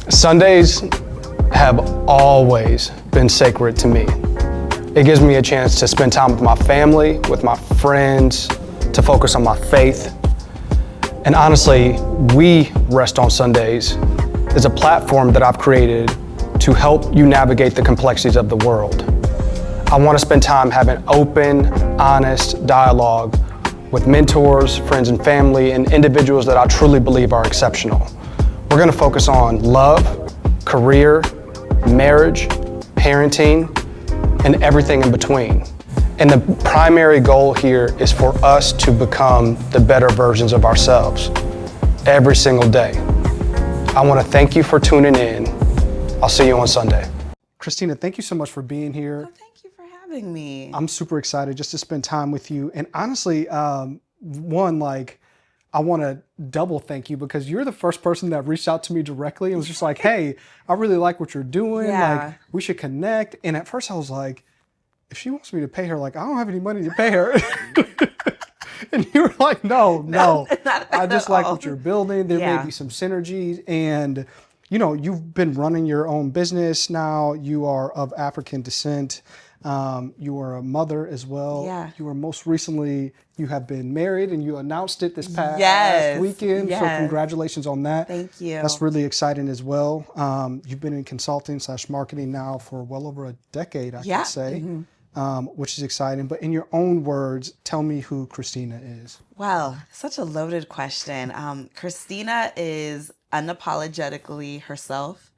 Sundays have always been sacred to me. It gives me a chance to spend time with my family, with my friends, to focus on my faith. And honestly, We Rest on Sundays is a platform that I've created to help you navigate the complexities of the world. I want to spend time having open, honest dialogue with mentors, friends and family, and individuals that I truly believe are exceptional. We're going to focus on love, career, marriage, parenting, and everything in between. And the primary goal here is for us to become the better versions of ourselves every single day. I want to thank you for tuning in. I'll see you on Sunday. Christina, thank you so much for being here. Oh, thank you for having me. I'm super excited just to spend time with you. And honestly, I want to double thank you because you're the first person that reached out to me directly and was just like, hey, I really like what you're doing. Yeah. Like, we should connect. And at first I was like, if she wants me to pay her, like, I don't have any money to pay her. And you were like, no. I just like what you're building. There may be some synergies. And, you know, you've been running your own business now. You are of African descent. You are a mother as well. Yeah. You were most recently, you have been married and you announced it this past weekend. Yes. So congratulations on that. Thank you. That's really exciting as well. You've been in consulting / marketing now for well over a decade, I could say, which is exciting. But in your own words, tell me who Christina is. Well, such a loaded question. Christina is unapologetically herself.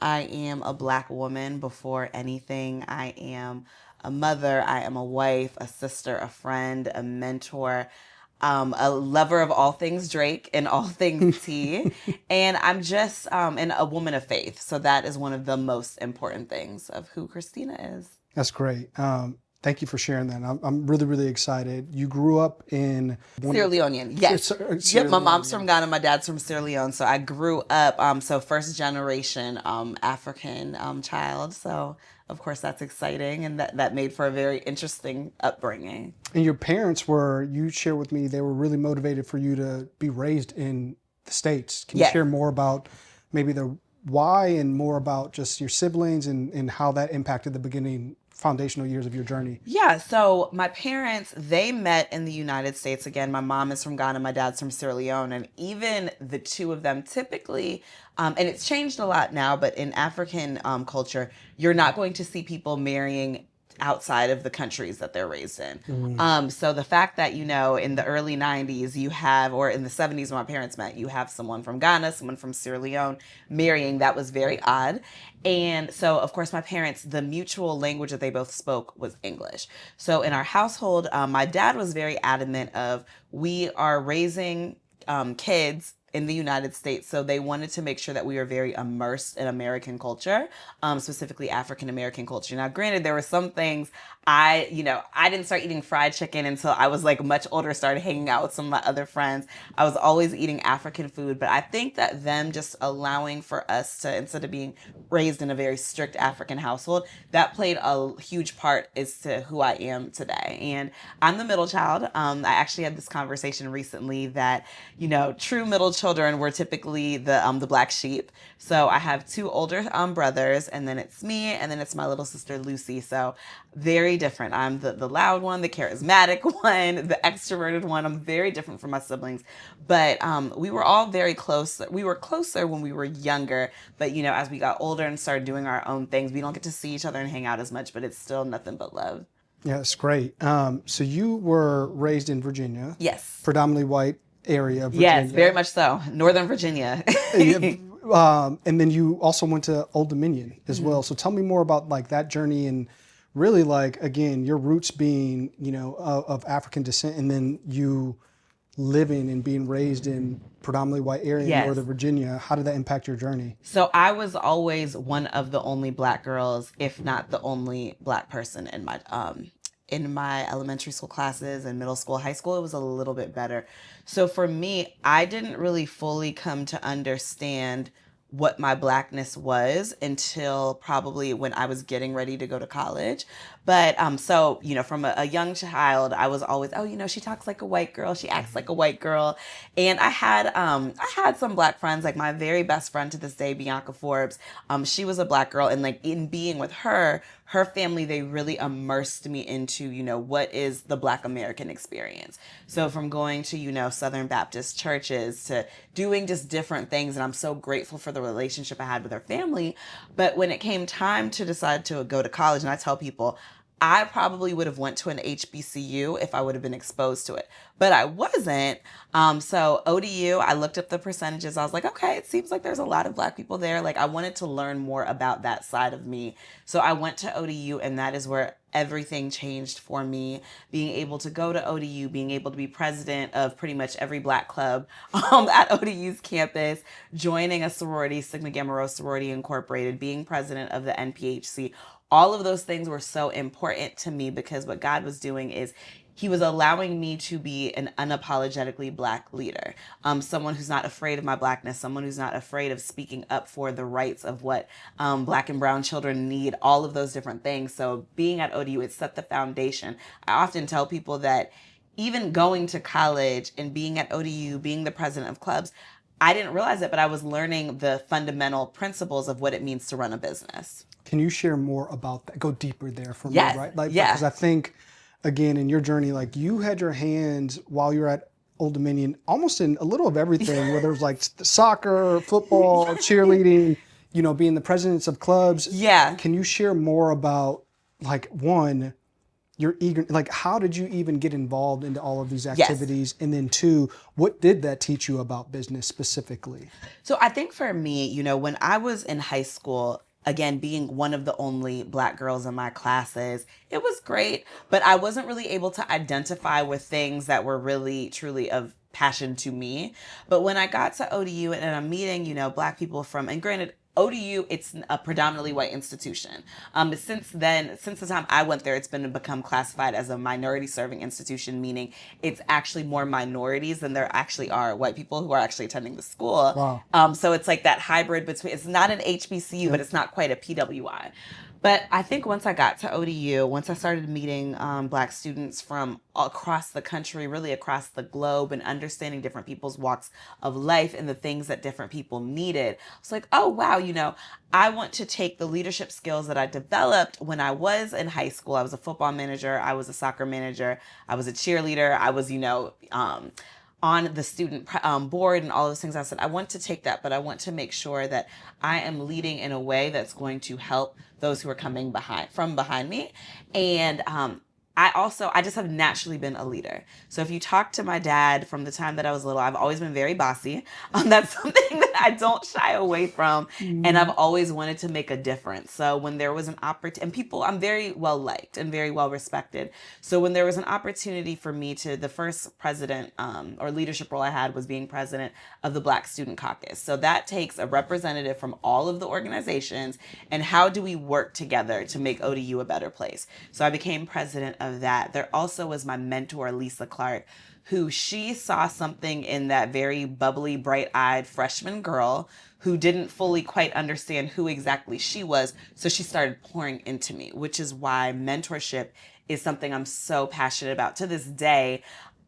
I am a Black woman before anything. I am a mother. I am a wife, a sister, a friend, a mentor, a lover of all things Drake and all things tea. And I'm just and a woman of faith. So that is one of the most important things of who Christina is. That's great. Thank you for sharing that. I'm really, really excited. You grew up in Sierra Leonean, yes. Yep, my mom's from Ghana, my dad's from Sierra Leone. So I grew up, so first generation African child. So of course that's exciting, and that made for a very interesting upbringing. And your parents you shared with me, they were really motivated for you to be raised in the States. Can you share more about maybe the why and more about just your siblings and how that impacted the beginning foundational years of your journey? Yeah, so my parents, they met in the United States. Again, my mom is from Ghana, my dad's from Sierra Leone, and even the two of them typically, and it's changed a lot now, but in African culture, you're not going to see people marrying outside of the countries that they're raised in. So the fact that, you know, in the early 90s you have, or in the 70s when my parents met, you have someone from Ghana, someone from Sierra Leone marrying, that was very odd. And so, of course, my parents, the mutual language that they both spoke was English. So in our household, my dad was very adamant of, we are raising kids in the United States. So they wanted to make sure that we were very immersed in American culture, specifically African American culture. Now, granted, there were some things I didn't start eating fried chicken until I was like much older, started hanging out with some of my other friends. I was always eating African food, but I think that them just allowing for us to, instead of being raised in a very strict African household, that played a huge part as to who I am today. And I'm the middle child. I actually had this conversation recently that, you know, true middle children were typically the black sheep. So I have two older brothers, and then it's me, and then it's my little sister Lucy. So very different. I'm the loud one, the charismatic one, the extroverted one. I'm very different from my siblings, but we were all very close. We were closer when we were younger, but you know, as we got older and started doing our own things, we don't get to see each other and hang out as much, but it's still nothing but love. Yeah, it's great. So you were raised in Virginia. Yes. Predominantly white area of Virginia. Yes, very much so. Northern Virginia. And then you also went to Old Dominion as well. So tell me more about like that journey and really like, again, your roots being, you know, of African descent, and then you living and being raised in predominantly white area in Northern Virginia. How did that impact your journey? So I was always one of the only Black girls, if not the only Black person in my elementary school classes and middle school, high school. It was a little bit better. So for me, I didn't really fully come to understand what my blackness was until probably when I was getting ready to go to college. But so, from a young child, I was always, oh, she talks like a white girl, she acts like a white girl. And I had some black friends, like my very best friend to this day, Bianca Forbes. She was a black girl, and like in being with her family, they really immersed me into, what is the Black American experience. So from going to, Southern Baptist churches to doing just different things. And I'm so grateful for the relationship I had with her family. But when it came time to decide to go to college, and I tell people, I probably would have went to an HBCU if I would have been exposed to it, but I wasn't. So ODU, I looked up the percentages. I was like, okay, it seems like there's a lot of black people there. Like I wanted to learn more about that side of me. So I went to ODU, and that is where everything changed for me. Being able to go to ODU, being able to be president of pretty much every black club at ODU's campus, joining a sorority, Sigma Gamma Rho Sorority Incorporated, being president of the NPHC. All of those things were so important to me because what God was doing is he was allowing me to be an unapologetically black leader, someone who's not afraid of my blackness, someone who's not afraid of speaking up for the rights of what black and brown children need, all of those different things. So being at ODU, it set the foundation. I often tell people that even going to college and being at ODU, being the president of clubs, I didn't realize it, but I was learning the fundamental principles of what it means to run a business. Can you share more about that? Go deeper there for Yes. me, right? Like, Yeah. because I think, again, in your journey, like you had your hands while you're at Old Dominion, almost in a little of everything, whether it was like soccer, football, cheerleading, being the presidents of clubs. Yeah. Can you share more about, like, one, your eager, like, how did you even get involved into all of these activities? Yes. And then two, what did that teach you about business specifically? So I think for me, when I was in high school, again, being one of the only black girls in my classes, it was great, but I wasn't really able to identify with things that were really, truly of passion to me. But when I got to ODU and I'm meeting, black people and granted, ODU, it's a predominantly white institution. Since the time I went there, it's become classified as a minority serving institution, meaning it's actually more minorities than there actually are white people who are actually attending the school. Wow. So it's like that hybrid between, it's not an HBCU, but it's not quite a PWI. But I think once I got to ODU, once I started meeting black students from across the country, really across the globe, and understanding different people's walks of life and the things that different people needed, I was like, oh, wow, I want to take the leadership skills that I developed when I was in high school. I was a football manager. I was a soccer manager. I was a cheerleader. I was, on the student board and all those things. I said, I want to take that, but I want to make sure that I am leading in a way that's going to help those who are coming behind me. And I just have naturally been a leader. So if you talk to my dad from the time that I was little, I've always been very bossy. That's something that I don't shy away from. And I've always wanted to make a difference. So when there was an opportunity, and I'm very well liked and very well respected. So when there was an opportunity for me the first president or leadership role I had was being president of the Black Student Caucus. So that takes a representative from all of the organizations and how do we work together to make ODU a better place. So I became president of that. There also was my mentor, Lisa Clark, who she saw something in that very bubbly, bright-eyed freshman girl who didn't fully quite understand who exactly she was. So she started pouring into me, which is why mentorship is something I'm so passionate about. To this day,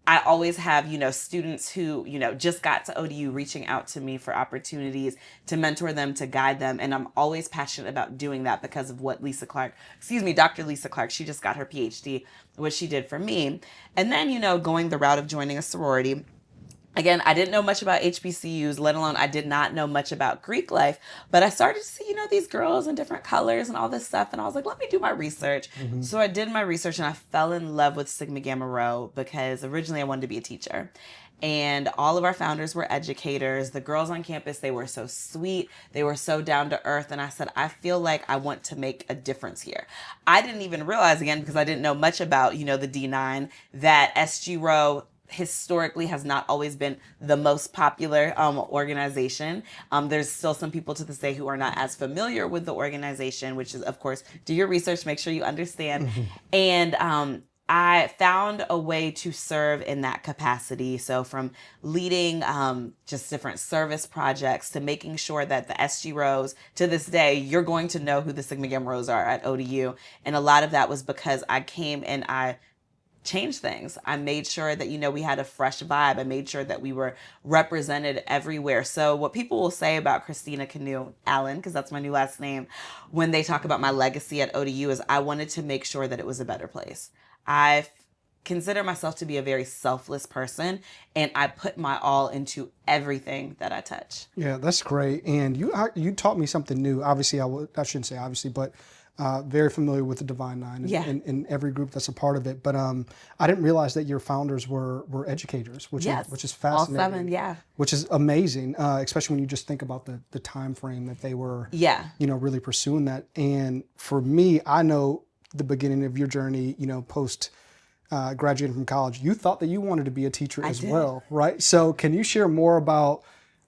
I always have, students who, just got to ODU reaching out to me for opportunities to mentor them, to guide them. And I'm always passionate about doing that because of what Dr. Lisa Clark, she just got her PhD, what she did for me. And then, going the route of joining a sorority. Again, I didn't know much about HBCUs, let alone I did not know much about Greek life, but I started to see, these girls in different colors and all this stuff. And I was like, let me do my research. Mm-hmm. So I did my research and I fell in love with Sigma Gamma Rho because originally I wanted to be a teacher. And all of our founders were educators. The girls on campus, they were so sweet. They were so down to earth. And I said, I feel like I want to make a difference here. I didn't even realize, again, because I didn't know much about, the D9, that SG Rho historically has not always been the most popular organization. There's still some people to this day who are not as familiar with the organization, which is, of course, do your research, make sure you understand. Mm-hmm. And I found a way to serve in that capacity. So from leading just different service projects to making sure that the SG rows, to this day, you're going to know who the Sigma Gamma rows are at ODU. And a lot of that was because I came and I change things. I made sure that, we had a fresh vibe. I made sure that we were represented everywhere. So what people will say about Christina Kanu Allen, because that's my new last name, when they talk about my legacy at ODU is I wanted to make sure that it was a better place. I consider myself to be a very selfless person, and I put my all into everything that I touch. Yeah, that's great. And you taught me something new. Obviously, I shouldn't say obviously, but very familiar with the Divine Nine and every group that's a part of it. But I didn't realize that your founders were educators, which is fascinating. All 7, yeah. Which is amazing, especially when you just think about the time frame that they were, really pursuing that. And for me, I know the beginning of your journey, post graduating from college, you thought that you wanted to be a teacher as well, right? So can you share more about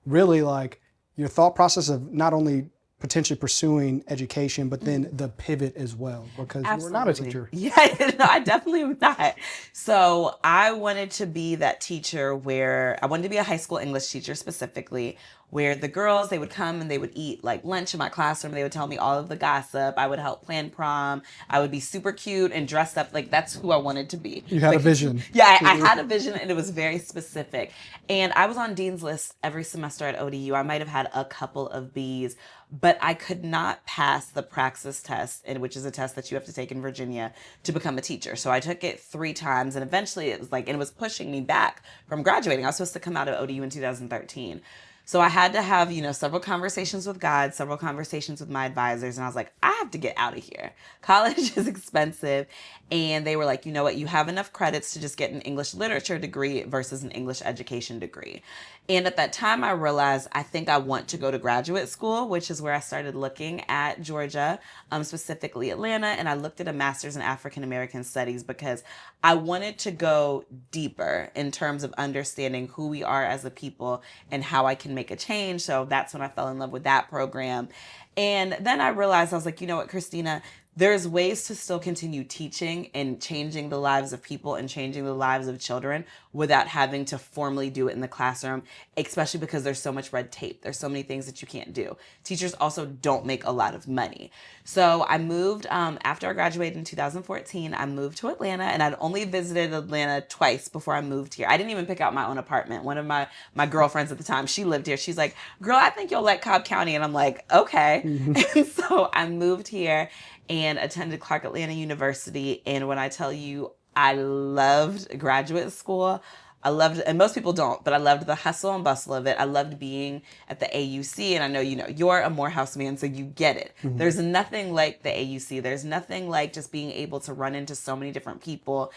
really like your thought process of not only potentially pursuing education, but then the pivot as well, because you were not a teacher. Yeah, no, I definitely am not. So I wanted to be that teacher where I wanted to be a high school English teacher specifically, where the girls, they would come and they would eat like lunch in my classroom. They would tell me all of the gossip. I would help plan prom. I would be super cute and dressed up. Like that's who I wanted to be. You had a vision. Yeah, I had a vision and it was very specific. And I was on Dean's List every semester at ODU. I might have had a couple of B's, but I could not pass the praxis test, which is a test that you have to take in Virginia to become a teacher. So I took it 3 times and eventually it was like, and it was pushing me back from graduating. I was supposed to come out of ODU in 2013. So I had to have, several conversations with God, several conversations with my advisors. And I was like, I have to get out of here. College is expensive. And they were like, you know what? You have enough credits to just get an English literature degree versus an English education degree. And at that time, I realized I think I want to go to graduate school, which is where I started looking at Georgia, specifically Atlanta. And I looked at a master's in African American studies because I wanted to go deeper in terms of understanding who we are as a people and how I can make a change. So that's when I fell in love with that program. And then I realized, I was like, you know what, Christina, there's ways to still continue teaching and changing the lives of people and changing the lives of children without having to formally do it in the classroom, especially because there's so much red tape. There's so many things that you can't do. Teachers also don't make a lot of money. So I moved, after I graduated in 2014, I moved to Atlanta, and I'd only visited Atlanta twice before I moved here. I didn't even pick out my own apartment. One of my girlfriends at the time, she lived here. She's like, girl, I think you'll like Cobb County. And I'm like, okay. Mm-hmm. And so I moved here and attended Clark Atlanta University. And when I tell you, I loved graduate school. I loved, and most people don't, but I loved the hustle and bustle of it. I loved being at the AUC, and I know, you're a Morehouse man, so you get it. Mm-hmm. There's nothing like the AUC. There's nothing like just being able to run into so many different people,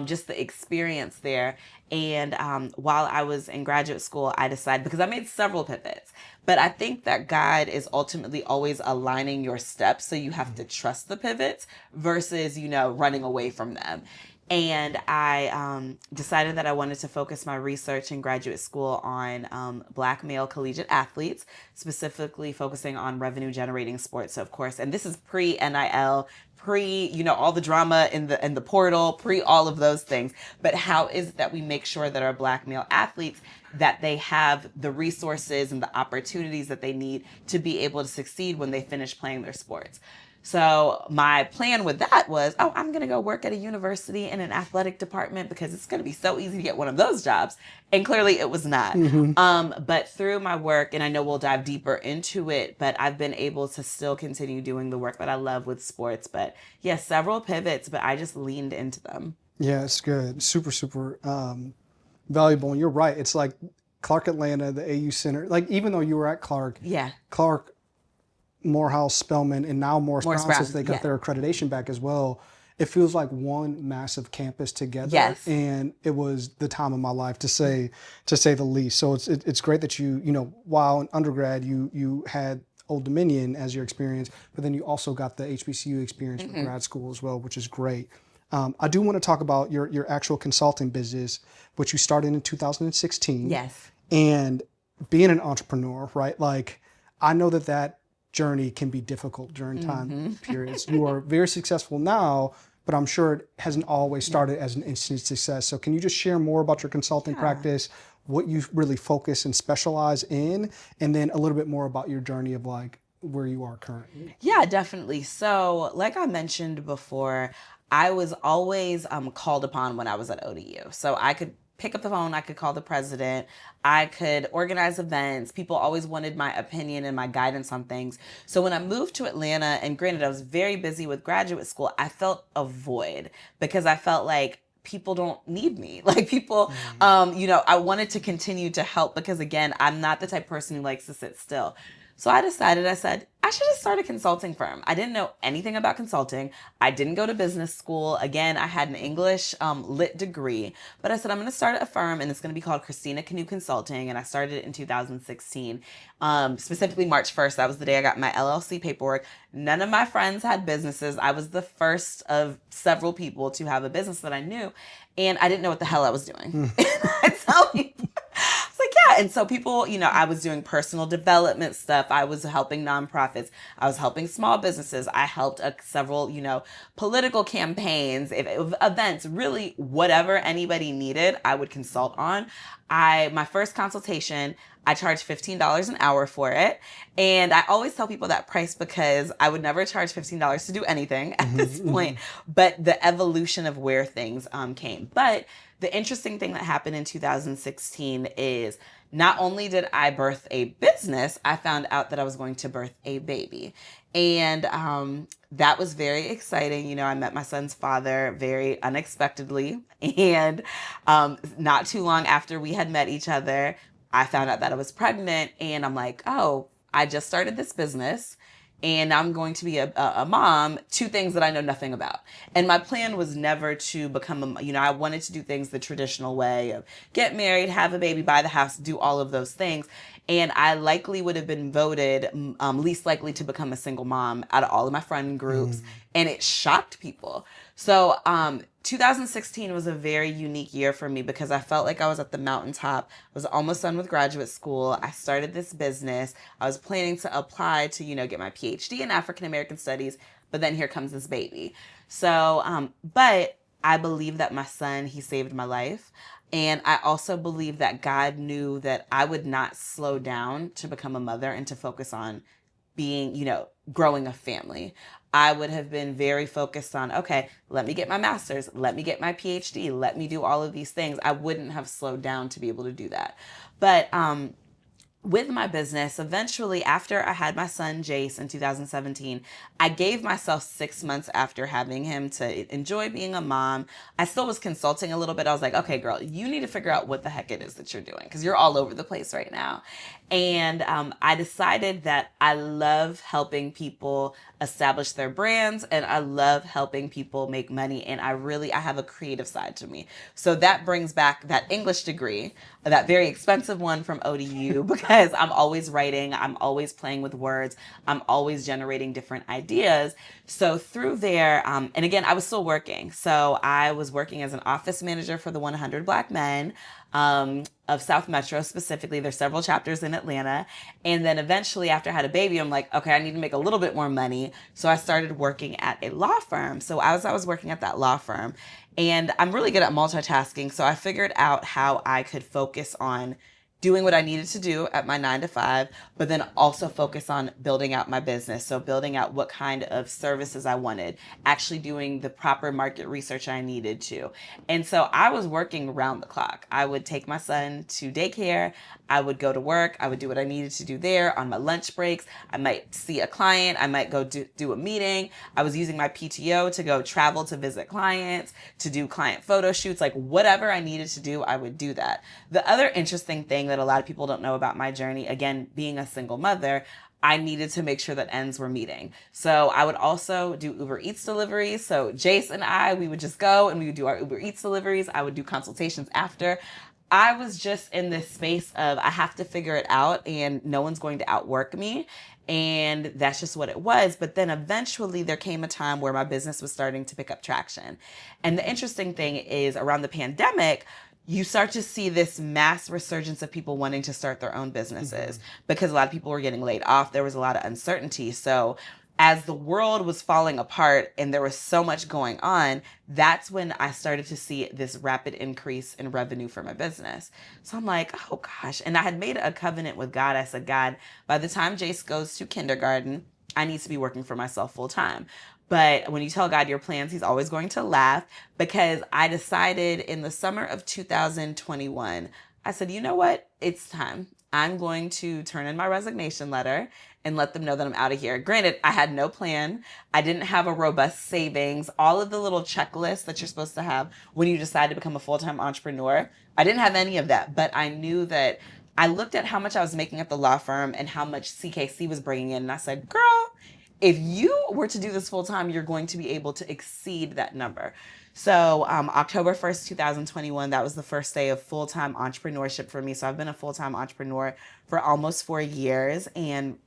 just the experience there. And while I was in graduate school, I decided, because I made several pivots, but I think that God is ultimately always aligning your steps, so you have to trust the pivots versus, running away from them. And I decided that I wanted to focus my research in graduate school on Black male collegiate athletes, specifically focusing on revenue generating sports. So of course, and this is pre-NIL, pre, all the drama in the portal, pre all of those things. But how is it that we make sure that our Black male athletes, that they have the resources and the opportunities that they need to be able to succeed when they finish playing their sports? So my plan with that was, I'm going to go work at a university in an athletic department because it's going to be so easy to get one of those jobs. And clearly it was not. Mm-hmm. But through my work, and I know we'll dive deeper into it, but I've been able to still continue doing the work that I love with sports. But yes, several pivots, but I just leaned into them. Yeah, it's good. Super, super valuable. And you're right. It's like Clark Atlanta, the AU Center. Like, even though you were at Clark, Clark, Morehouse, Spelman, and now Morris Brown, since they got their accreditation back as well, it feels like one massive campus together. Yes. And it was the time of my life, to say the least. So it's great that you while in undergrad you had Old Dominion as your experience, but then you also got the HBCU experience for grad school as well, which is great. I do want to talk about your actual consulting business, which you started in 2016. Yes. And being an entrepreneur, right? Like, I know that journey can be difficult during time periods. You are very successful now, but I'm sure it hasn't always started as an instant success. So can you just share more about your consulting practice, what you really focus and specialize in, and then a little bit more about your journey of like where you are currently? Yeah, definitely. So, like I mentioned before, I was always called upon when I was at ODU. So I could pick up the phone, I could call the president, I could organize events. People always wanted my opinion and my guidance on things. So when I moved to Atlanta, and granted, I was very busy with graduate school, I felt a void because I felt like people don't need me. Like people, I wanted to continue to help because again, I'm not the type of person who likes to sit still. So I said, I should just start a consulting firm. I didn't know anything about consulting. I didn't go to business school. Again, I had an English lit degree, but I said, I'm going to start a firm and it's going to be called Christina Kanu Consulting. And I started it in 2016, specifically March 1st. That was the day I got my LLC paperwork. None of my friends had businesses. I was the first of several people to have a business that I knew. And I didn't know what the hell I was doing. I tell people. It's like, yeah. And so people, I was doing personal development stuff. I was helping nonprofits. I was helping small businesses. I helped several, political campaigns, events, really whatever anybody needed, I would consult on. My first consultation, I charged $15 an hour for it. And I always tell people that price because I would never charge $15 to do anything at this point, but the evolution of where things came. But the interesting thing that happened in 2016 is not only did I birth a business, I found out that I was going to birth a baby. And that was very exciting. I met my son's father very unexpectedly. And not too long after we had met each other, I found out that I was pregnant. And I'm like, oh, I just started this business. And I'm going to be a mom, two things that I know nothing about. And my plan was never to become I wanted to do things the traditional way of get married, have a baby, buy the house, do all of those things. And I likely would have been voted least likely to become a single mom out of all of my friend groups. And it shocked people. So 2016 was a very unique year for me because I felt like I was at the mountaintop. I was almost done with graduate school. I started this business. I was planning to apply to, get my PhD in African American Studies, but then here comes this baby. So, but I believe that my son, he saved my life. And I also believe that God knew that I would not slow down to become a mother and to focus on being, growing a family. I would have been very focused on, okay, let me get my master's, let me get my PhD, let me do all of these things. I wouldn't have slowed down to be able to do that. But with my business, eventually after I had my son Jayce in 2017, I gave myself 6 months after having him to enjoy being a mom. I still was consulting a little bit. I was like, okay, girl, you need to figure out what the heck it is that you're doing because you're all over the place right now. And I decided that I love helping people establish their brands and I love helping people make money. And I have a creative side to me. So that brings back that English degree, that very expensive one from ODU, because I'm always writing, I'm always playing with words, I'm always generating different ideas. So through there, and again, I was still working. So I was working as an office manager for the 100 Black Men of South Metro specifically. There's several chapters in Atlanta. And then eventually after I had a baby, I'm like, okay, I need to make a little bit more money. So I started working at a law firm. So as I was working at that law firm, and I'm really good at multitasking. So I figured out how I could focus on doing what I needed to do at my 9 to 5, but then also focus on building out my business. So building out what kind of services I wanted, actually doing the proper market research I needed to. And so I was working around the clock. I would take my son to daycare. I would go to work. I would do what I needed to do there on my lunch breaks. I might see a client. I might go do a meeting. I was using my PTO to go travel to visit clients, to do client photo shoots, like whatever I needed to do, I would do that. The other interesting thing that a lot of people don't know about my journey, again, being a single mother, I needed to make sure that ends were meeting. So I would also do Uber Eats deliveries. So Jayce and we would just go and we would do our Uber Eats deliveries. I would do consultations after. I was just in this space of I have to figure it out and no one's going to outwork me. And that's just what it was. But then eventually there came a time where my business was starting to pick up traction. And the interesting thing is around the pandemic, you start to see this mass resurgence of people wanting to start their own businesses because a lot of people were getting laid off. There was a lot of uncertainty. So as the world was falling apart and there was so much going on, that's when I started to see this rapid increase in revenue for my business. So I'm like, oh gosh. And I had made a covenant with God. I said, God, by the time Jayce goes to kindergarten, I need to be working for myself full time. But when you tell God your plans, he's always going to laugh, because I decided in the summer of 2021, I said, you know what? It's time. I'm going to turn in my resignation letter and let them know that I'm out of here. Granted, I had no plan. I didn't have a robust savings, all of the little checklists that you're supposed to have when you decide to become a full-time entrepreneur. I didn't have any of that, but I knew that I looked at how much I was making at the law firm and how much CKC was bringing in. And I said, girl, if you were to do this full time, you're going to be able to exceed that number. So October 1st, 2021, that was the first day of full-time entrepreneurship for me. So I've been a full-time entrepreneur for almost 4 years, and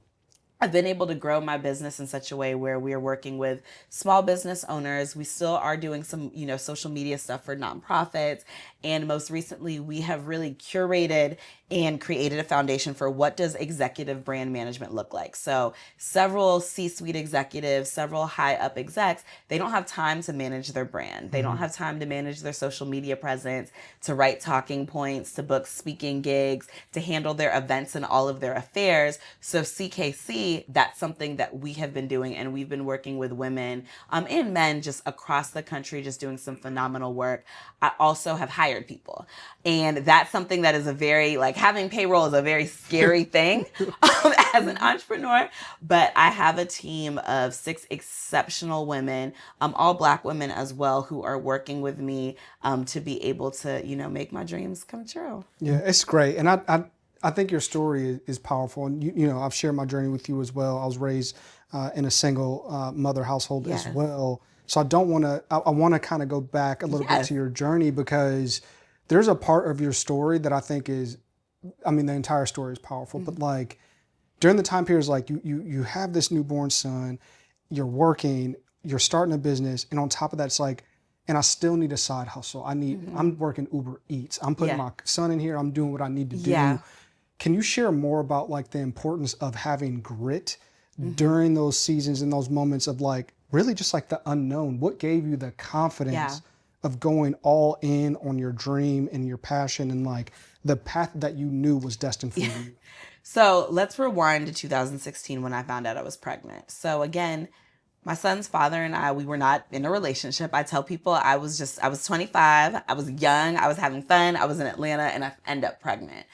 I've been able to grow my business in such a way where we are working with small business owners. We still are doing some, social media stuff for nonprofits. And most recently, we have really curated and created a foundation for what does executive brand management look like. So several C-suite executives, several high up execs, they don't have time to manage their brand. They don't have time to manage their social media presence, to write talking points, to book speaking gigs, to handle their events and all of their affairs. So CKC, that's something that we have been doing, and we've been working with women and men just across the country, just doing some phenomenal work. I also have hired people, and that's something that is a very, having payroll is a very scary thing as an entrepreneur. But I have a team of 6 exceptional women, all Black women as well, who are working with me to be able to, make my dreams come true. Yeah, it's great. And I think your story is powerful. And, I've shared my journey with you as well. I was raised in a single mother household as well. So I want to kind of go back a little bit to your journey, because there's a part of your story that I think is, the entire story is powerful, but during the time periods, you have this newborn son, you're working, you're starting a business, and on top of that, it's and I still need a side hustle. I'm working Uber Eats. I'm putting my son in here. I'm doing what I need to do. Yeah. Can you share more about the importance of having grit during those seasons and those moments of really just the unknown? What gave you the confidence of going all in on your dream and your passion and the path that you knew was destined for you? So let's rewind to 2016 when I found out I was pregnant. So again, my son's father and I, we were not in a relationship. I tell people I was 25, I was young, I was having fun, I was in Atlanta, and I end up pregnant.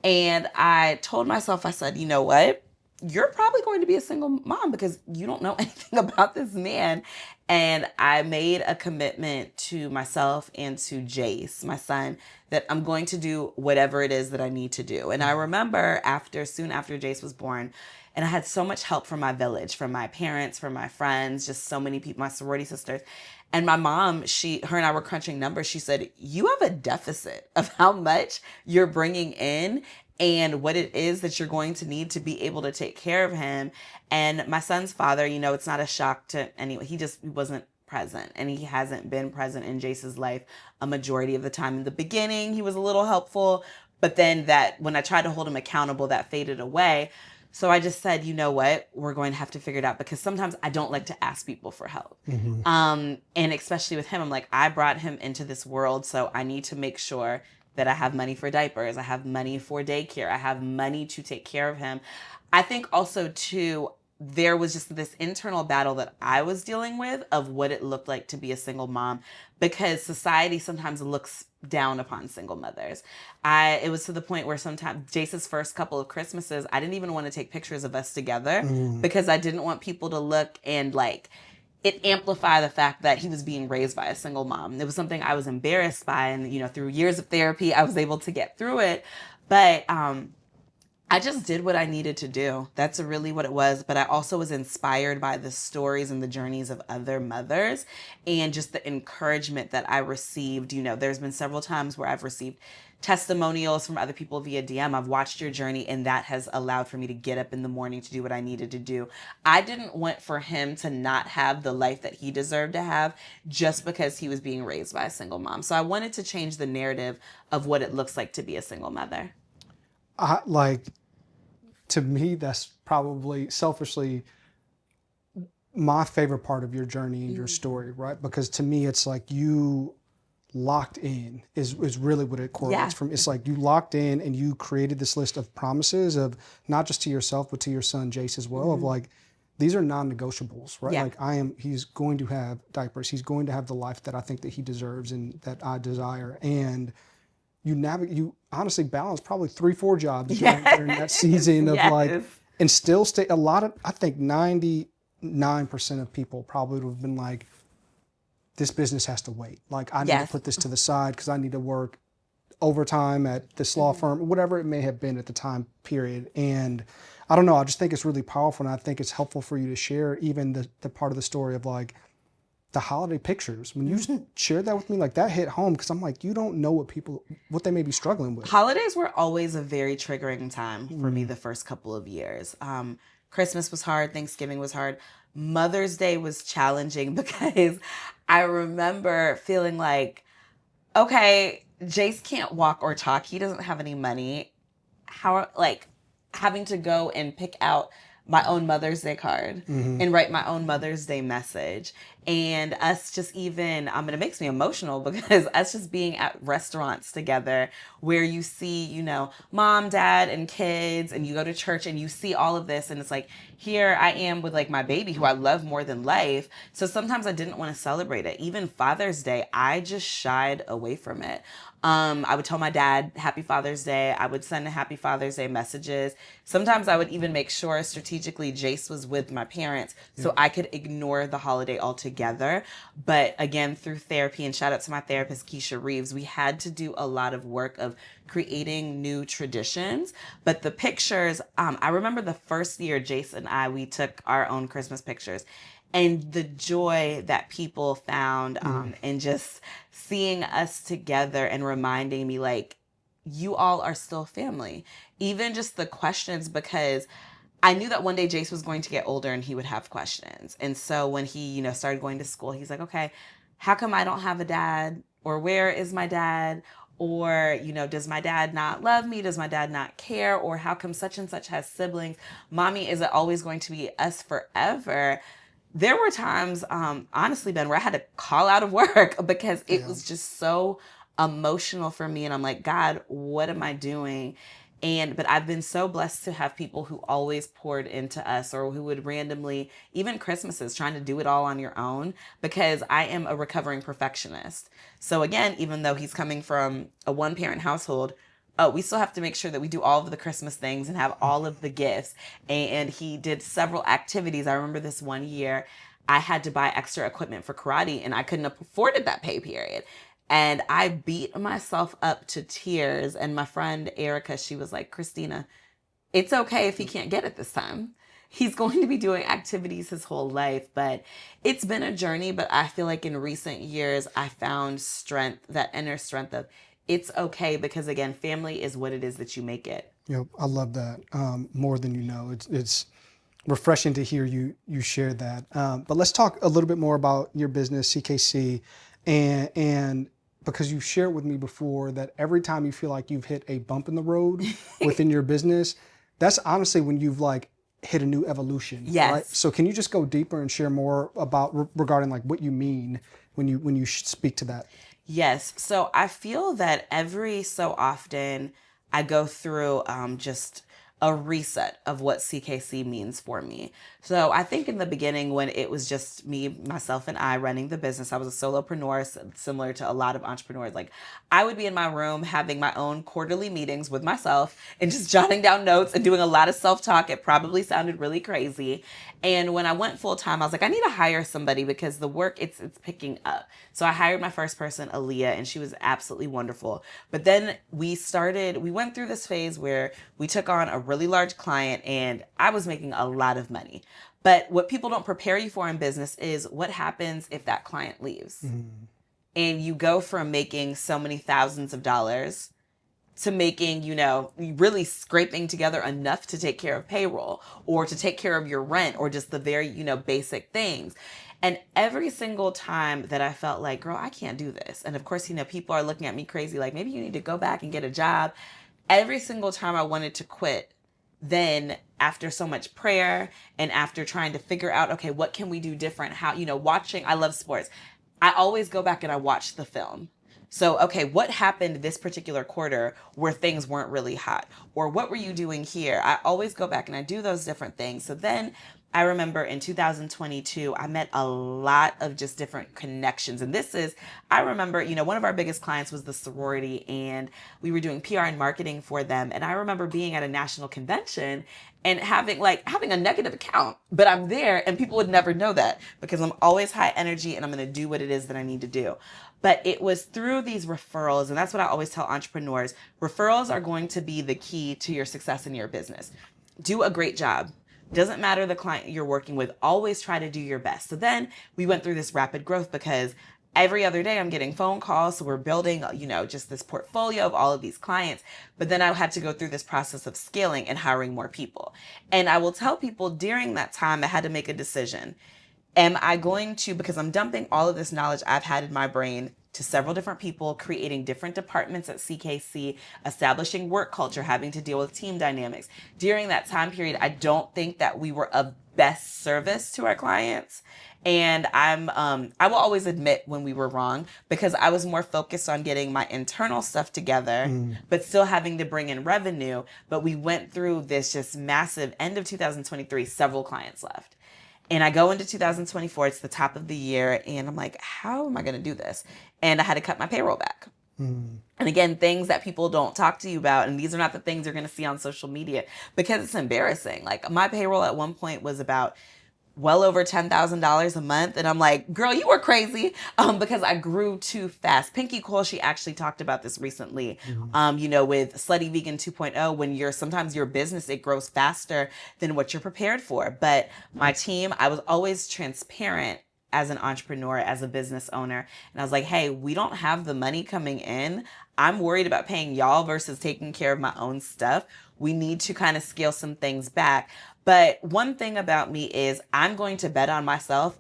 And I told myself, I said, you know what? You're probably going to be a single mom because you don't know anything about this man. And I made a commitment to myself and to Jayce, my son, that I'm going to do whatever it is that I need to do. And I remember soon after Jayce was born, and I had so much help from my village, from my parents, from my friends, just so many people, my sorority sisters. And my mom, her and I were crunching numbers. She said, you have a deficit of how much you're bringing in and what it is that you're going to need to be able to take care of him. And my son's father, it's not a shock to anyone. He wasn't present, and he hasn't been present in Jayce's life a majority of the time. In the beginning, he was a little helpful, but then when I tried to hold him accountable, that faded away. So I just said, you know what, we're going to have to figure it out, because sometimes I don't like to ask people for help. And especially with him, I'm I brought him into this world, so I need to make sure that I have money for diapers, I have money for daycare, I have money to take care of him. I think also too, there was just this internal battle that I was dealing with of what it looked like to be a single mom, because society sometimes looks down upon single mothers. It was to the point where sometimes Jayce's first couple of Christmases, I didn't even want to take pictures of us together because I didn't want people to look and it amplify the fact that he was being raised by a single mom. It was something I was embarrassed by, and through years of therapy, I was able to get through it. But I just did what I needed to do. That's really what it was. But I also was inspired by the stories and the journeys of other mothers, and just the encouragement that I received. There's been several times where I've received testimonials from other people via DM. I've watched your journey, and that has allowed for me to get up in the morning to do what I needed to do. I didn't want for him to not have the life that he deserved to have just because he was being raised by a single mom. So I wanted to change the narrative of what it looks like to be a single mother. To me, that's probably selfishly my favorite part of your journey and your story, right? Because to me, it's like you locked in is really what it correlates from. It's like you locked in and you created this list of promises of not just to yourself, but to your son, Jayce, as well, of like, these are non-negotiables, right? Yeah. Like he's going to have diapers. He's going to have the life that I think that he deserves and that I desire. And you honestly balance probably 3-4 jobs during that season of like, and still stay I think 99% of people probably would have been like, this business has to wait. Like I need to put this to the side because I need to work overtime at this law firm, whatever it may have been at the time period. And I don't know, I just think it's really powerful, and I think it's helpful for you to share even the part of the story of like the holiday pictures. When you shared that with me, like that hit home, because I'm like, you don't know what they may be struggling with. Holidays were always a very triggering time for me the first couple of years. Christmas was hard, Thanksgiving was hard. Mother's Day was challenging because I remember feeling like, okay, Jayce can't walk or talk. He doesn't have any money. How, like, having to go and pick out my own Mother's Day card and write my own Mother's Day message. And us just even, and it makes me emotional because us just being at restaurants together where you see, you know, mom, dad, and kids, and you go to church and you see all of this. And it's like, here I am with like my baby who I love more than life. So sometimes I didn't want to celebrate it. Even Father's Day, I just shied away from it. I would tell my dad, Happy Father's Day. I would send Happy Father's Day messages. Sometimes I would even make sure strategically Jayce was with my parents so I could ignore the holiday altogether. But again, through therapy, and shout out to my therapist, Keisha Reeves, we had to do a lot of work of creating new traditions. But the pictures, I remember the first year Jayce and we took our own Christmas pictures. And the joy that people found and just seeing us together and reminding me, like, you all are still family. Even just the questions, because I knew that one day Jayce was going to get older and he would have questions. And so when he, you know, started going to school, he's like, okay, how come I don't have a dad? Or where is my dad? Or, you know, does my dad not love me? Does my dad not care? Or how come such and such has siblings? Mommy, is it always going to be us forever? There were times, honestly, Ben, where I had to call out of work because it was just so emotional for me. And I'm like, God, what am I doing? But I've been so blessed to have people who always poured into us, or who would randomly, even Christmases, trying to do it all on your own, because I am a recovering perfectionist. So again, even though he's coming from a one-parent household, we still have to make sure that we do all of the Christmas things and have all of the gifts. And he did several activities. I remember this one year, I had to buy extra equipment for karate and I couldn't afford it that pay period. And I beat myself up to tears. And my friend Erica, she was like, Christina, it's okay if he can't get it this time. He's going to be doing activities his whole life. But it's been a journey. But I feel like in recent years, I found strength, that inner strength of, it's okay, because again, family is what it is that you make it. Yep, I love that. More than you know, it's refreshing to hear you share that. But let's talk a little bit more about your business, CKC, and because you've shared with me before that every time you feel like you've hit a bump in the road within your business, that's honestly when you've like hit a new evolution. Yes. Right? So can you just go deeper and share more about regarding like what you mean when you speak to that? Yes. So I feel that every so often I go through just a reset of what CKC means for me. So I think in the beginning, when it was just me, myself, and I running the business, I was a solopreneur, similar to a lot of entrepreneurs. Like, I would be in my room having my own quarterly meetings with myself and just jotting down notes and doing a lot of self-talk. It probably sounded really crazy. And when I went full time, I was like, I need to hire somebody because the work, it's picking up. So I hired my first person, Aaliyah, and she was absolutely wonderful. But then we went through this phase where we took on a really large client and I was making a lot of money. But what people don't prepare you for in business is what happens if that client leaves. And you go from making so many thousands of dollars to making, really scraping together enough to take care of payroll or to take care of your rent or just the very, basic things. And every single time that I felt like, girl, I can't do this. And of course, people are looking at me crazy, like maybe you need to go back and get a job. Every single time I wanted to quit, then after so much prayer and after trying to figure out, okay, what can we do different? How, watching, I love sports. I always go back and I watch the film. So, okay, what happened this particular quarter where things weren't really hot? Or what were you doing here? I always go back and I do those different things. So then I remember in 2022, I met a lot of just different connections. And I remember, one of our biggest clients was the sorority, and we were doing PR and marketing for them. And I remember being at a national convention and having a negative account, but I'm there and people would never know that because I'm always high energy and I'm going to do what it is that I need to do. But it was through these referrals, and that's what I always tell entrepreneurs. Referrals are going to be the key to your success in your business. Do a great job. Doesn't matter the client you're working with, always try to do your best. So then we went through this rapid growth because every other day I'm getting phone calls. So we're building, just this portfolio of all of these clients. But then I had to go through this process of scaling and hiring more people. And I will tell people during that time, I had to make a decision. Am I going to, because I'm dumping all of this knowledge I've had in my brain to several different people, creating different departments at CKC, establishing work culture, having to deal with team dynamics. During that time period, I don't think that we were of best service to our clients. And I will always admit when we were wrong because I was more focused on getting my internal stuff together, but still having to bring in revenue. But we went through this just massive end of 2023, several clients left. And I go into 2024, it's the top of the year, and I'm like, how am I going to do this? And I had to cut my payroll back. And again, things that people don't talk to you about, and these are not the things you're going to see on social media because it's embarrassing. Like my payroll at one point was about well over $10,000 a month. And I'm like, girl, you were crazy because I grew too fast. Pinky Cole, she actually talked about this recently, with Slutty Vegan 2.0, when sometimes your business, it grows faster than what you're prepared for. But my team, I was always transparent as an entrepreneur, as a business owner. And I was like, hey, we don't have the money coming in. I'm worried about paying y'all versus taking care of my own stuff. We need to kind of scale some things back. But one thing about me is I'm going to bet on myself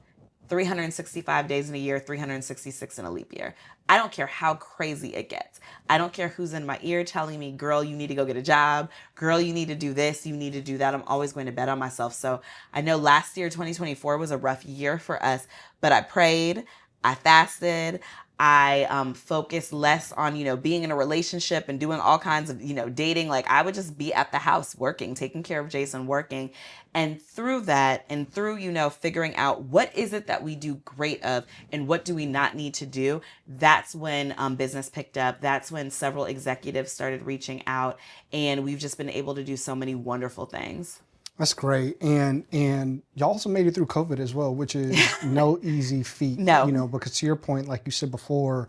365 days in a year, 366 in a leap year. I don't care how crazy it gets. I don't care who's in my ear telling me, girl, you need to go get a job. Girl, you need to do this. You need to do that. I'm always going to bet on myself. So I know last year, 2024 was a rough year for us, but I prayed, I fasted, I focused less on, being in a relationship and doing all kinds of, dating. Like I would just be at the house working, taking care of Jayce and working. And through that and through, figuring out what is it that we do great of and what do we not need to do, that's when business picked up. That's when several executives started reaching out, and we've just been able to do so many wonderful things. That's great. And you also made it through COVID as well, which is no easy feat. No. Because to your point, like you said before,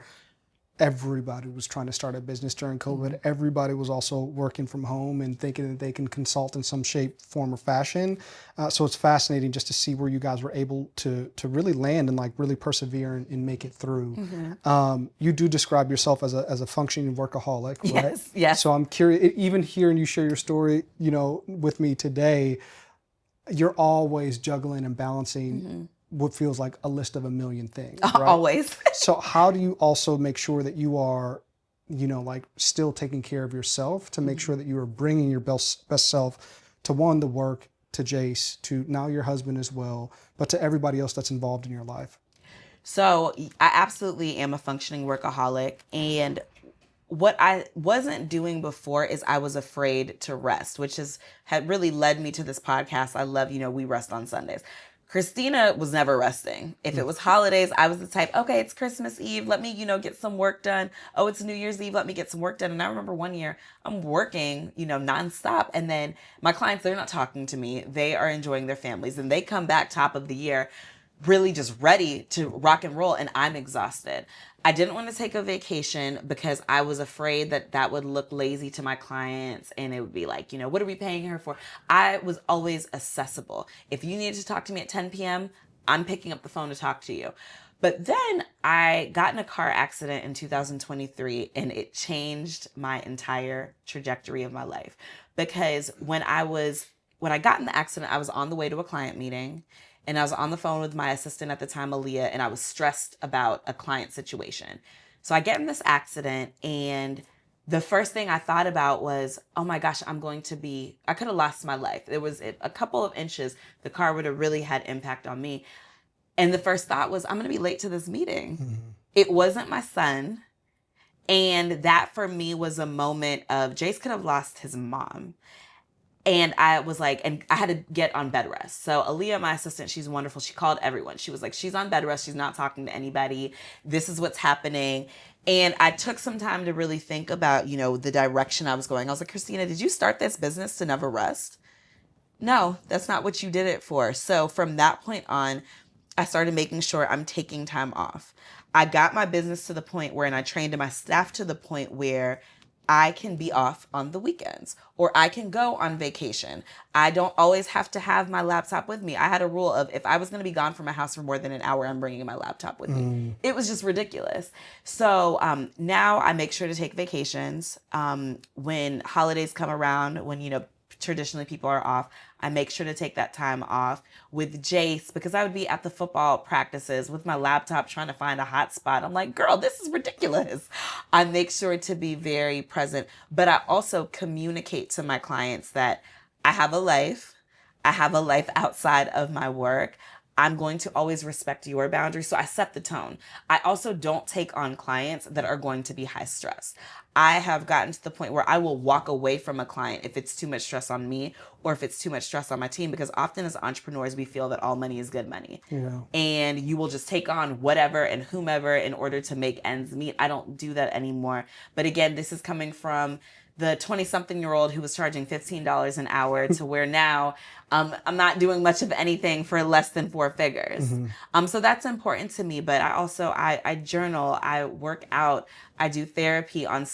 everybody was trying to start a business during COVID. Everybody was also working from home and thinking that they can consult in some shape, form, or fashion. So it's fascinating just to see where you guys were able to really land and like really persevere and make it through. You do describe yourself as a functioning workaholic, right? Yes. So I'm curious, even hearing you share your story, with me today, you're always juggling and balancing what feels like a list of a million things, right? Always. So how do you also make sure that you are, still taking care of yourself to make sure that you are bringing your best self to the work, to Jayce, to now your husband as well, but to everybody else that's involved in your life? So I absolutely am a functioning workaholic. And what I wasn't doing before is I was afraid to rest, which had really led me to this podcast. I love, we rest on Sundays. Christina was never resting. If it was holidays, I was the type, okay, it's Christmas Eve. Let me, get some work done. Oh, it's New Year's Eve. Let me get some work done. And I remember one year I'm working, nonstop. And then my clients, they're not talking to me. They are enjoying their families, and they come back top of the year really just ready to rock and roll. And I'm exhausted. I didn't want to take a vacation because I was afraid that would look lazy to my clients. And it would be like, what are we paying her for? I was always accessible. If you needed to talk to me at 10 p.m., I'm picking up the phone to talk to you. But then I got in a car accident in 2023, and it changed my entire trajectory of my life. Because when I got in the accident, I was on the way to a client meeting. And I was on the phone with my assistant at the time, Aaliyah, and I was stressed about a client situation. So I get in this accident, and the first thing I thought about was, oh my gosh, I could have lost my life. It was a couple of inches. The car would have really had impact on me. And the first thought was, I'm going to be late to this meeting. It wasn't my son. And that for me was a moment of Jayce could have lost his mom. And I was like, and I had to get on bed rest. So Aaliyah, my assistant, she's wonderful. She called everyone. She was like, she's on bed rest. She's not talking to anybody. This is what's happening. And I took some time to really think about, the direction I was going. I was like, Christina, did you start this business to never rest? No, that's not what you did it for. So from that point on, I started making sure I'm taking time off. I got my business to the point where, and I trained my staff to the point where I can be off on the weekends or I can go on vacation. I don't always have to have my laptop with me. I had a rule of if I was going to be gone from my house for more than an hour, I'm bringing my laptop with me. It was just ridiculous. So now I make sure to take vacations when holidays come around, when, traditionally people are off. I make sure to take that time off with Jayce because I would be at the football practices with my laptop trying to find a hot spot. I'm like, girl, this is ridiculous. I make sure to be very present, but I also communicate to my clients that I have a life. I have a life outside of my work. I'm going to always respect your boundaries. So I set the tone. I also don't take on clients that are going to be high stress. I have gotten to the point where I will walk away from a client if it's too much stress on me or if it's too much stress on my team, because often as entrepreneurs, we feel that all money is good money. Yeah. And you will just take on whatever and whomever in order to make ends meet. I don't do that anymore. But again, this is coming from the 20-something-year-old who was charging $15 an hour to where now I'm not doing much of anything for less than 4 figures. So that's important to me. But I journal, I work out, I do therapy on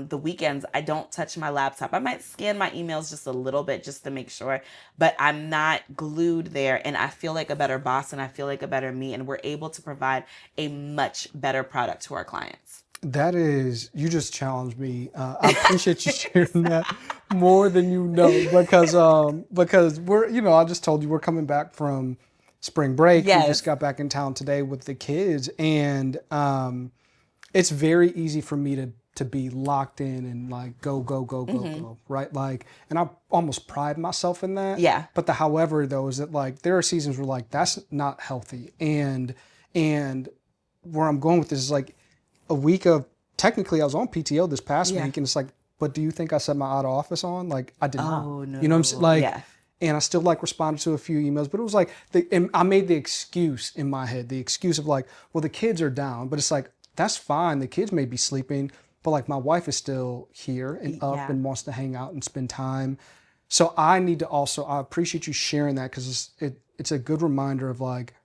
the weekends. I don't touch my laptop. I might scan my emails just a little bit just to make sure, but I'm not glued there. And I feel like a better boss and I feel like a better me. And we're able to provide a much better product to our clients. That is, you just challenged me. I appreciate you sharing that more than you know, because we're, I just told you we're coming back from spring break. Yes. We just got back in town today with the kids, and it's very easy for me to be locked in and like go, right? Like, and I almost pride myself in that. Yeah. But the however though is that like there are seasons where like that's not healthy, and where I'm going with this is like, a week of, technically I was on PTO this past week, and it's like, but do you think I set my out of office on? Like I did not. No. You know what I'm saying? Like, and I still like responded to a few emails, but it was like, and I made the excuse in my head, the excuse of like, well, the kids are down, but it's like, that's fine. The kids may be sleeping, but like my wife is still here and up and wants to hang out and spend time. So I need to also, I appreciate you sharing that because it's a good reminder of like,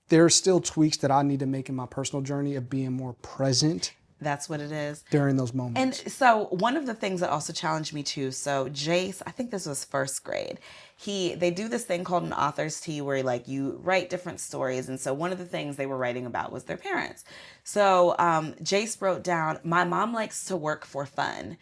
there are still tweaks that I need to make in my personal journey of being more present. That's what it is. During those moments. And so one of the things that also challenged me too, so Jayce, I think this was first grade. They do this thing called an author's tea where like you write different stories. And so one of the things they were writing about was their parents. So Jayce wrote down, my mom likes to work for fun.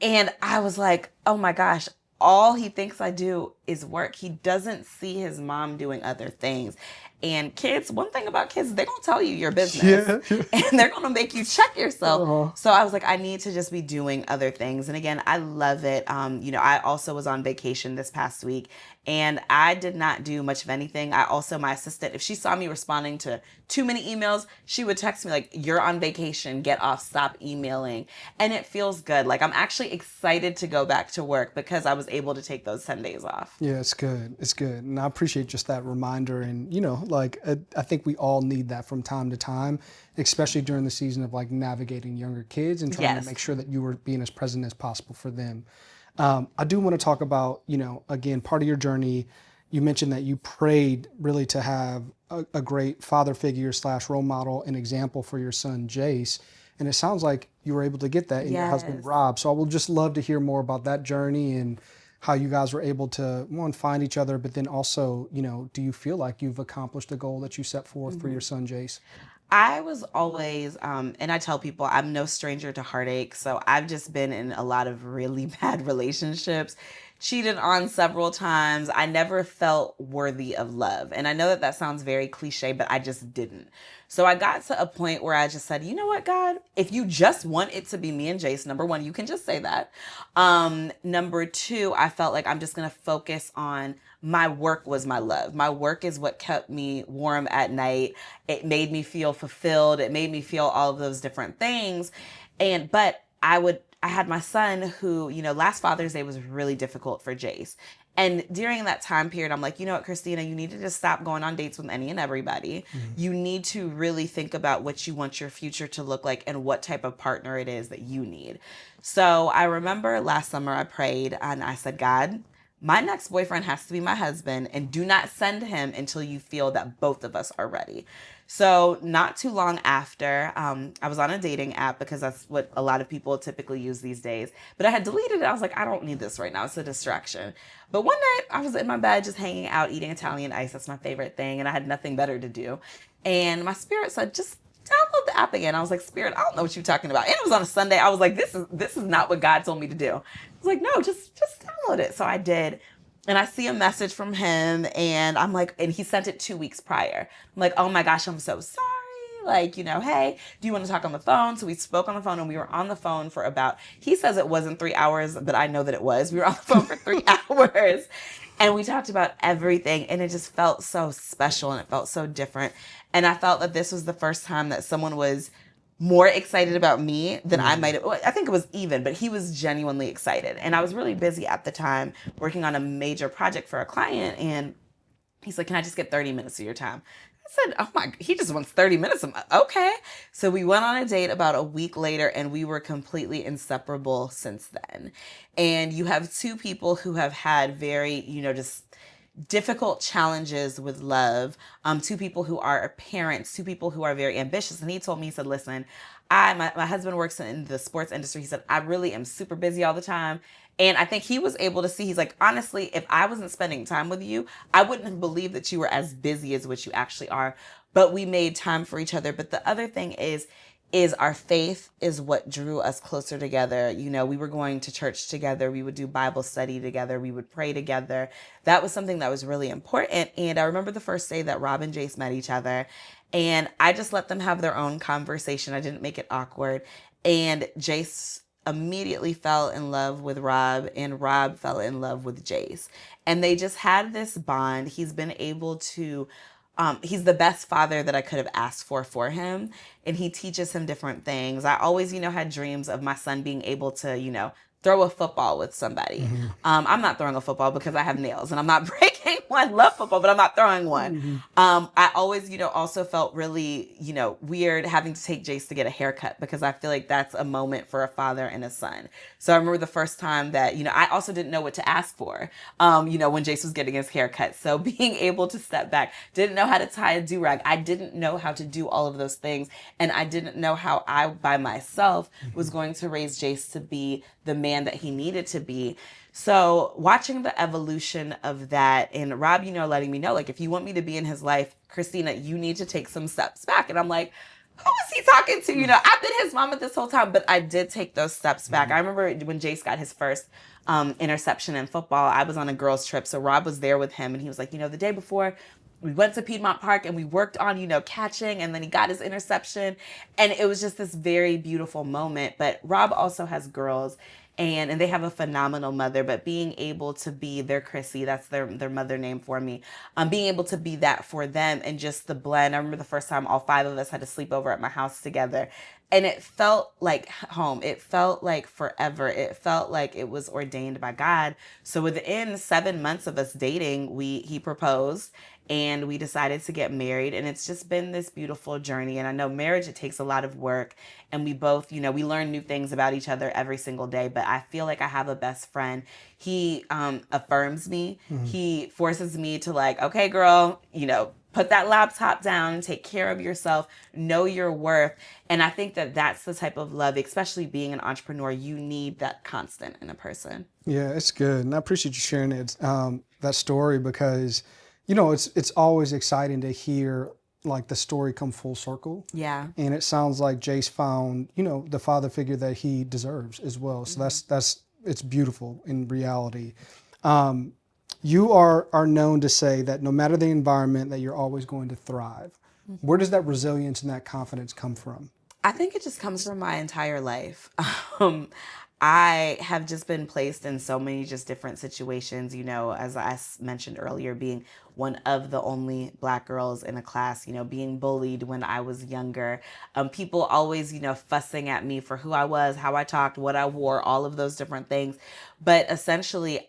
And I was like, oh my gosh, all he thinks I do is work. He doesn't see his mom doing other things. And kids, one thing about kids, they're going to tell you your business. Yeah. And they're going to make you check yourself. So I was like, I need to just be doing other things. And again, I love it. I also was on vacation this past week and I did not do much of anything. My assistant, if she saw me responding to too many emails, she would text me like, you're on vacation, get off, stop emailing. And it feels good. Like I'm actually excited to go back to work because I was able to take those 10 days off. Yeah, it's good. It's good. And I appreciate just that reminder. And, like I think we all need that from time to time, especially during the season of like navigating younger kids and trying to make sure that you were being as present as possible for them. I do want to talk about, again, part of your journey. You mentioned that you prayed really to have a great father figure / role model and example for your son, Jayce. And it sounds like you were able to get that in your husband, Rob. So I would just love to hear more about that journey and how you guys were able to, one, find each other, but then also, do you feel like you've accomplished a goal that you set forth for your son, Jayce? I was always, and I tell people I'm no stranger to heartache. So I've just been in a lot of really bad relationships cheated on several times. I never felt worthy of love. And I know that that sounds very cliche, but I just didn't. So I got to a point where I just said, you know what, God, if you just want it to be me and Jayce, number one, you can just say that. Number two, I felt like I'm just going to focus on my work was my love. My work is what kept me warm at night. It made me feel fulfilled. It made me feel all of those different things. But I had my son who, last Father's Day was really difficult for Jayce. And during that time period, I'm like, you know what, Christina, you need to just stop going on dates with any and everybody. You need to really think about what you want your future to look like and what type of partner it is that you need. So I remember last summer I prayed and I said, God, my next boyfriend has to be my husband, and do not send him until you feel that both of us are ready. So not too long after, I was on a dating app because that's what a lot of people typically use these days. But I had deleted it. I was like, I don't need this right now. It's a distraction. But one night I was in my bed just hanging out, eating Italian ice. That's my favorite thing. And I had nothing better to do. And my spirit said, just download the app again. I was like, Spirit, I don't know what you're talking about. And it was on a Sunday. I was like, this is not what God told me to do. I was like, no, just download it. So I did. And I see a message from him and I'm like, and he sent it 2 weeks prior. I'm like, oh my gosh, I'm so sorry. Like, hey, do you want to talk on the phone? So we spoke on the phone and we were on the phone for about, he says it wasn't 3 hours, but I know that it was. We were on the phone for 3 hours and we talked about everything and it just felt so special and it felt so different. And I felt that this was the first time that someone was more excited about me than I might have. I think it was even, but he was genuinely excited. And I was really busy at the time working on a major project for a client. And he's like, can I just get 30 minutes of your time? I said, oh my, he just wants 30 minutes. Okay. So we went on a date about a week later and we were completely inseparable since then. And you have two people who have had very, just difficult challenges with love, two people who are parents, two people who are very ambitious. And he told me, he said, listen, my husband works in the sports industry. He said, I really am super busy all the time. And I think he was able to see, he's like, honestly, if I wasn't spending time with you, I wouldn't have believed that you were as busy as what you actually are. But we made time for each other. But the other thing is our faith is what drew us closer together. We were going to church together. We would do Bible study together. We would pray together. That was something that was really important. And I remember the first day that Rob and Jayce met each other and I just let them have their own conversation. I didn't make it awkward. And Jayce immediately fell in love with Rob and Rob fell in love with Jayce. And they just had this bond. He's been able to he's the best father that I could have asked for him. And he teaches him different things. I always, had dreams of my son being able to, throw a football with somebody. I'm not throwing a football because I have nails and I'm not breaking one. Love football, but I'm not throwing one. I always, also felt really, weird having to take Jayce to get a haircut because I feel like that's a moment for a father and a son. So I remember the first time that, I also didn't know what to ask for, when Jayce was getting his haircut. So being able to step back, didn't know how to tie a do-rag. I didn't know how to do all of those things. And I didn't know how I, by myself, was going to raise Jayce to be the man that he needed to be. So watching the evolution of that and Rob, letting me know, like, if you want me to be in his life, Christina, you need to take some steps back. And I'm like, who is he talking to? I've been his mama this whole time, but I did take those steps back. I remember when Jayce got his first interception in football, I was on a girls trip. So Rob was there with him and he was like, the day before we went to Piedmont Park and we worked on, catching, and then he got his interception. And it was just this very beautiful moment. But Rob also has girls and they have a phenomenal mother, but being able to be their Chrissy, that's their mother name for me, being able to be that for them and just the blend. I remember the first time all 5 of us had to sleep over at my house together. And it felt like home. It felt like forever. It felt like it was ordained by God. So within 7 months of us dating, he proposed and we decided to get married. And it's just been this beautiful journey. And I know marriage, it takes a lot of work. And we both, we learn new things about each other every single day. But I feel like I have a best friend. He affirms me. He forces me to like, okay, girl, put that laptop down, take care of yourself, know your worth. And I think that that's the type of love, especially being an entrepreneur, you need that constant in a person. Yeah, it's good. And I appreciate you sharing that story because, it's always exciting to hear like the story come full circle. Yeah. And it sounds like Jayce found, the father figure that he deserves as well. So that's it's beautiful in reality. You are known to say that no matter the environment, that you're always going to thrive. Where does that resilience and that confidence come from? I think it just comes from my entire life. I have just been placed in so many just different situations, as I mentioned earlier, being one of the only Black girls in a class, being bullied when I was younger. People always, fussing at me for who I was, how I talked, what I wore, all of those different things. But essentially,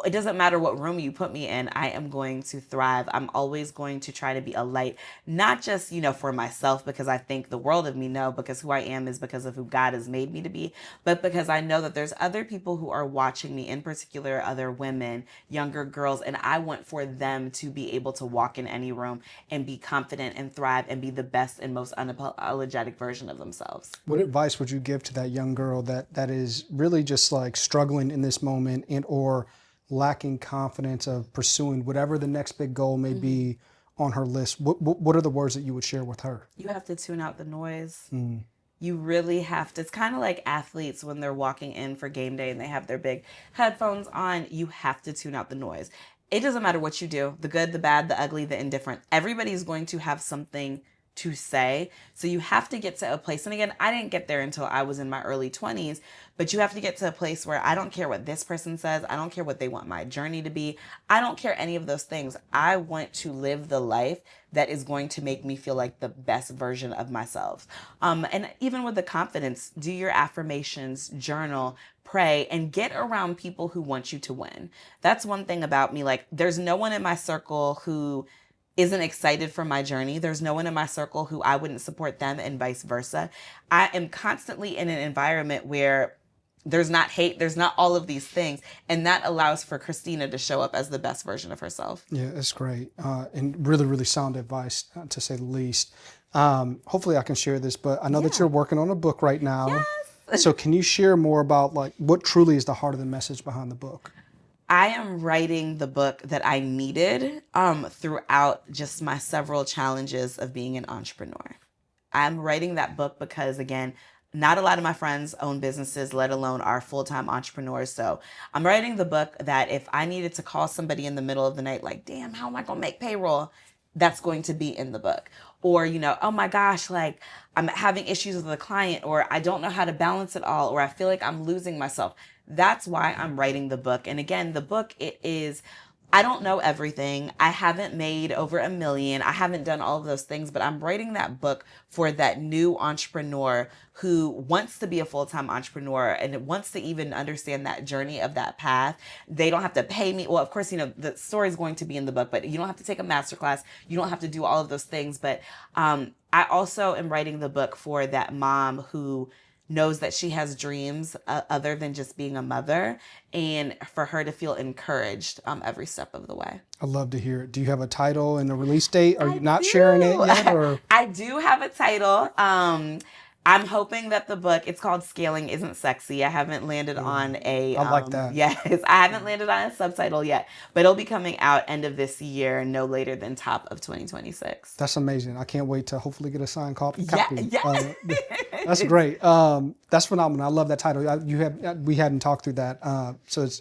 it doesn't matter what room you put me in, I am going to thrive. I'm always going to try to be a light, not just, for myself, because I think the world of me, no, because who I am is because of who God has made me to be, but because I know that there's other people who are watching me, in particular, other women, younger girls, and I want for them to be able to walk in any room and be confident and thrive and be the best and most unapologetic version of themselves. What advice would you give to that young girl that is really just like struggling in this moment and or lacking confidence of pursuing whatever the next big goal may be on her list? What are the words that you would share with her? You have to tune out the noise. You really have to. It's kind of like athletes when they're walking in for game day and they have their big headphones on. You have to tune out the noise. It doesn't matter what you do, the good, the bad, the ugly, the indifferent. Everybody's going to have something to say. So you have to get to a place. And again, I didn't get there until I was in my early 20s, but you have to get to a place where I don't care what this person says. I don't care what they want my journey to be. I don't care any of those things. I want to live the life that is going to make me feel like the best version of myself. And even with the confidence, do your affirmations, journal, pray, and get around people who want you to win. That's one thing about me. Like, there's no one in my circle who isn't excited for my journey. There's no one in my circle who I wouldn't support them, and vice versa. I am constantly in an environment where there's not hate, there's not all of these things. And that allows for Christina to show up as the best version of herself. Yeah, that's great. And really, really sound advice, to say the least. Hopefully I can share this, but I know that you're working on a book right now. Yes. So can you share more about like what truly is the heart of the message behind the book? I am writing the book that I needed throughout just my several challenges of being an entrepreneur. I'm writing that book because, again, not a lot of my friends own businesses, let alone are full-time entrepreneurs. So I'm writing the book that if I needed to call somebody in the middle of the night, like, damn, how am I going to make payroll? That's going to be in the book. Or, oh my gosh, like I'm having issues with a client, or I don't know how to balance it all, or I feel like I'm losing myself. That's why I'm writing the book. And again, the book, I don't know everything. I haven't made over $1 million. I haven't done all of those things, but I'm writing that book for that new entrepreneur who wants to be a full-time entrepreneur and wants to even understand that journey of that path. They don't have to pay me. Well, of course, the story is going to be in the book, but you don't have to take a masterclass. You don't have to do all of those things. But I also am writing the book for that mom who knows that she has dreams other than just being a mother, and for her to feel encouraged every step of the way. I'd love to hear it. Do you have a title and a release date? Are you not sharing it yet? Or? I do have a title. I'm hoping that the book, it's called Scaling Isn't Sexy. I haven't landed on a... I like that. Yes, I haven't landed on a subtitle yet, but it'll be coming out end of this year, no later than top of 2026. That's amazing. I can't wait to hopefully get a signed copy. Yeah. That's great. That's phenomenal. I love that title. We hadn't talked through that, so it's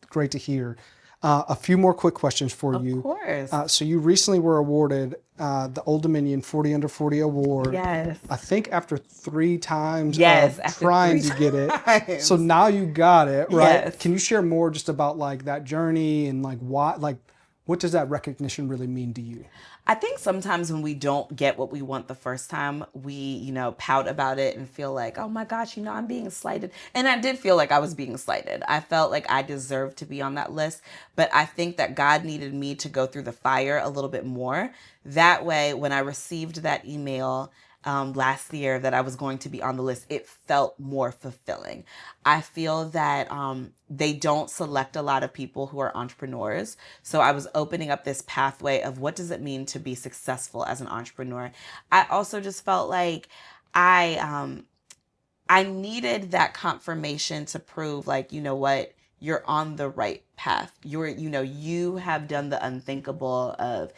great to hear. A few more quick questions for you. Of course. So you recently were awarded the Old Dominion 40 Under 40 Award. Yes. I think after 3 times yes, of trying to get it. So now you got it, right? Yes. Can you share more just about like that journey and like what does that recognition really mean to you? I think sometimes when we don't get what we want the first time, we, pout about it and feel like, oh my gosh, I'm being slighted. And I did feel like I was being slighted. I felt like I deserved to be on that list. But I think that God needed me to go through the fire a little bit more. That way, when I received that email last year that I was going to be on the list, it felt more fulfilling. I feel that they don't select a lot of people who are entrepreneurs. So I was opening up this pathway of what does it mean to be successful as an entrepreneur. I also just felt like I needed that confirmation to prove like, what, you're on the right path. You have done the unthinkable of,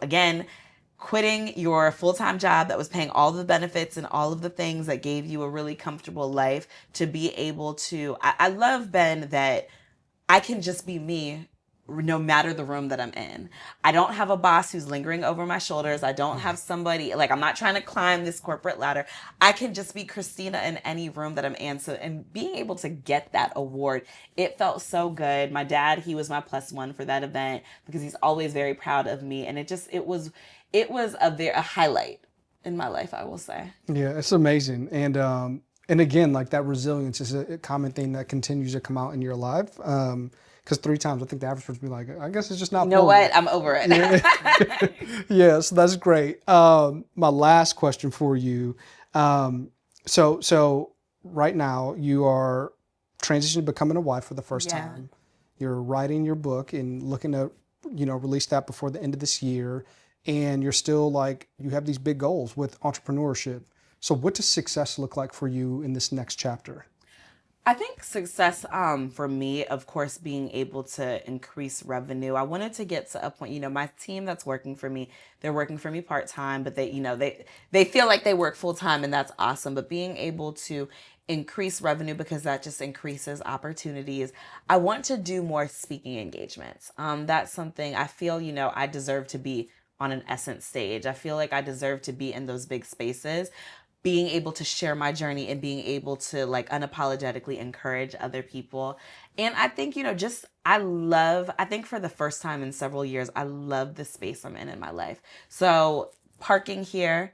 again, quitting your full-time job that was paying all the benefits and all of the things that gave you a really comfortable life to be able to, I love, Ben, that I can just be me no matter the room that I'm in. I don't have a boss who's lingering over my shoulders. I don't have somebody, like, I'm not trying to climb this corporate ladder. I can just be Christina in any room that I'm in. So, and being able to get that award, it felt so good. My dad, he was my +1 for that event because he's always very proud of me. And it was a highlight in my life, I will say. Yeah, it's amazing. And again, like that resilience is a common thing that continues to come out in your life. Because 3 times, I think the average person would be like, I guess it's just not. You know what? I'm over it. Yeah. Yeah, so that's great. My last question for you. So right now you are transitioning to becoming a wife for the first Yeah. time. You're writing your book and looking to, release that before the end of this year. And you're still like, you have these big goals with entrepreneurship. So what does success look like for you in this next chapter? I think success for me, of course, being able to increase revenue. I wanted to get to a point, my team that's working for me, they're working for me part-time, but they feel like they work full-time, and that's awesome. But being able to increase revenue, because that just increases opportunities. I want to do more speaking engagements. That's something I feel, I deserve to be on an Essence stage. I feel like I deserve to be in those big spaces, being able to share my journey and being able to like unapologetically encourage other people. And I think, I think for the first time in several years, I love the space I'm in my life. So parking here,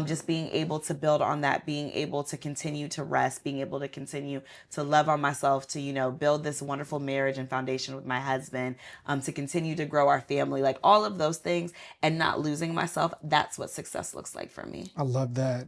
just being able to build on that, being able to continue to rest, being able to continue to love on myself, to, build this wonderful marriage and foundation with my husband, to continue to grow our family, like all of those things, and not losing myself. That's what success looks like for me. I love that.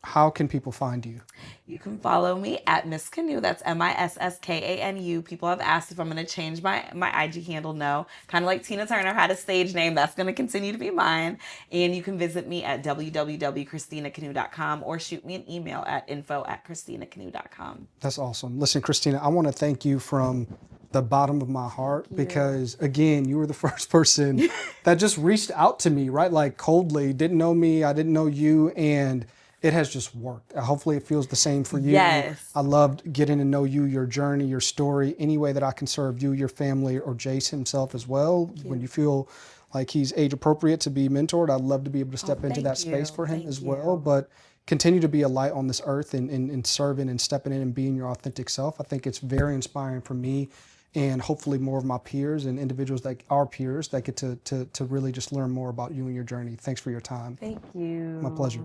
How can people find you? You can follow me at Miss Kanu. That's MISSKANU. People have asked if I'm going to change my IG handle. No. Kind of like Tina Turner had a stage name. That's going to continue to be mine. And you can visit me at www.christinakanu.com or shoot me an email at info@christinakanu.com. That's awesome. Listen, Christina, I want to thank you from the bottom of my heart because, again, you were the first person that just reached out to me, right? Like coldly, didn't know me, I didn't know you, and it has just worked. Hopefully it feels the same for you. Yes. I loved getting to know you, your journey, your story, any way that I can serve you, your family, or Jayce himself as well. When you feel like he's age appropriate to be mentored, I'd love to be able to step into that space for him as well. But continue to be a light on this earth and serving and stepping in and being your authentic self. I think it's very inspiring for me and hopefully more of my peers and individuals that are peers that get to really just learn more about you and your journey. Thanks for your time. Thank you. My pleasure.